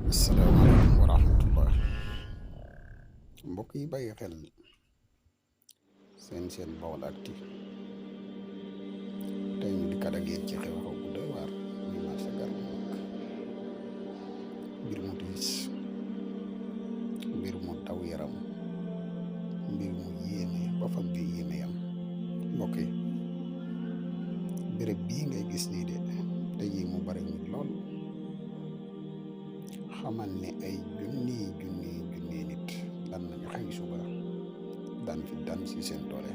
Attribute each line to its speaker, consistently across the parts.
Speaker 1: asalaamaaleykum wa rahmatullah mbokk yi bàyyi xel seen Baolactu tey ñu dikkaat ak yéen ci xew-xew bu doy waar muy marché Garmi mag mbir mu tiis mbir mu daw yaram mbir mu yéeme ba fan bi yéeme yam mbokk yi béréb bii ngay gis nii de te yi mu bari nit lool xamal ne ay junni nit dan nañu xëy suba daan fi daan si seen doole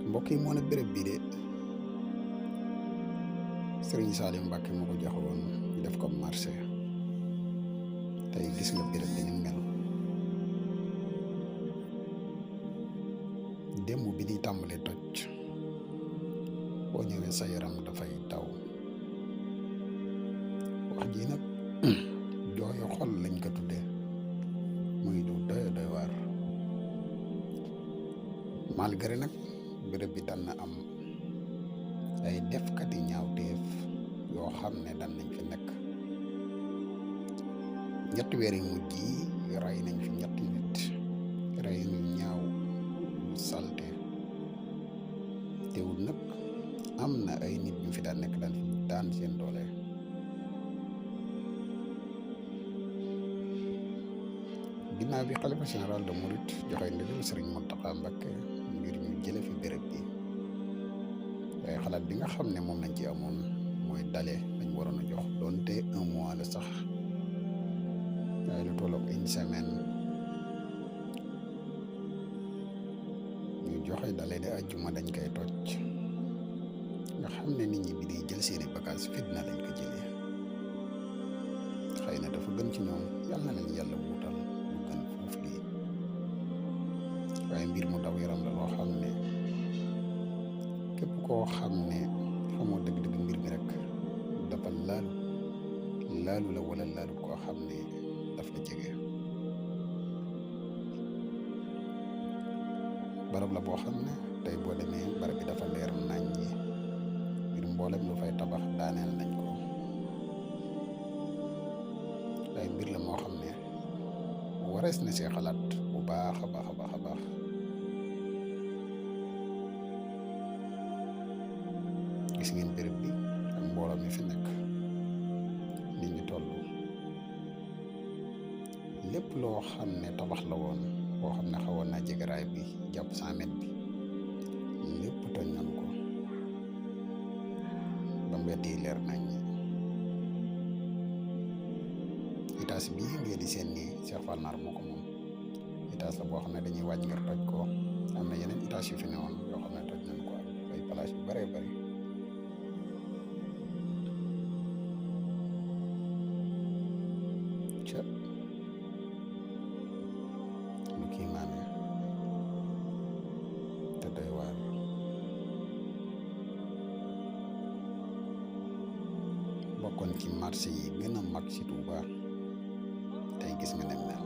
Speaker 1: mbokk yi moo ne béréb bii de Sëriñ Saaliw Mbàkke moo ko joxe woon ñu def ko marché tey gis nga béréb bi ni mel démb bi di tàmbalee toj boo ñëwee sa yaram dafay daw wax ji nag jooyu xol lañ ko tuddee muy du doy waar malgré nag béréb bi daan na am ay defkati ñaawteef yoo xam ne daan nañ fi nekk ñetti weer yu mujj yi rey nañ fi ñetti nit rey ñu ñaaw yu salte teewul nag am na ay nit ñu fi daan nekk daan seen doole ginnaaw bi xalifa général de Mouride joxe ndigal Sëriñ Mountakha Mbacké ngir ñu jële fi béréb bi waaye xalaat bi nga xam ne moom lañ ci amoon mooy dale lañ waroon a jox doonte 1 mois la sax waaye lu tolloog 1 semaine ñu joxe dale de àjjuma dañ koy toj nga xam ne nit ñi bi di jël seeni bagage fitna lañ ko jëlee xëy na dafa gën ci ñoom yàlla na leen yàlla wuutal lu gën foofu lii waaye mbir mu daw yaram la loo xam ne képp koo xam ne xamoo dëgg-dëgg mbir mi rek dafa laalu la wala laalu koo xam ne daf la jege barab la boo xam ne tey boo demee barab bi dafa leer nañ ñi mbir mboolem lu fay tabax daaneel nañ ko ay mbir la moo xam ne warees na see xalaat bu baax a baax gis ngeen béréb bi ak mbooloo mi fi nekk nit ñi toll lépp loo xam ne tabax la woon boo xam ne xawoon naa jege raay bi jàpp 100 mètres bi lépp toj nañ ko ba mbedd yi leer nañ ñi étage bii ngeen di seen nii Cheikh Fall Nar moo ko moom étage la boo xam ne dañuy wàcc ngir toj ko am na yeneen étage yu fi newoon yoo xam ne toj nañ ko ay place yu bëree bëri ca lu kii maane te doy waar bokkoon ci marché yi gën a mag ci Touba tey gis nga ne mel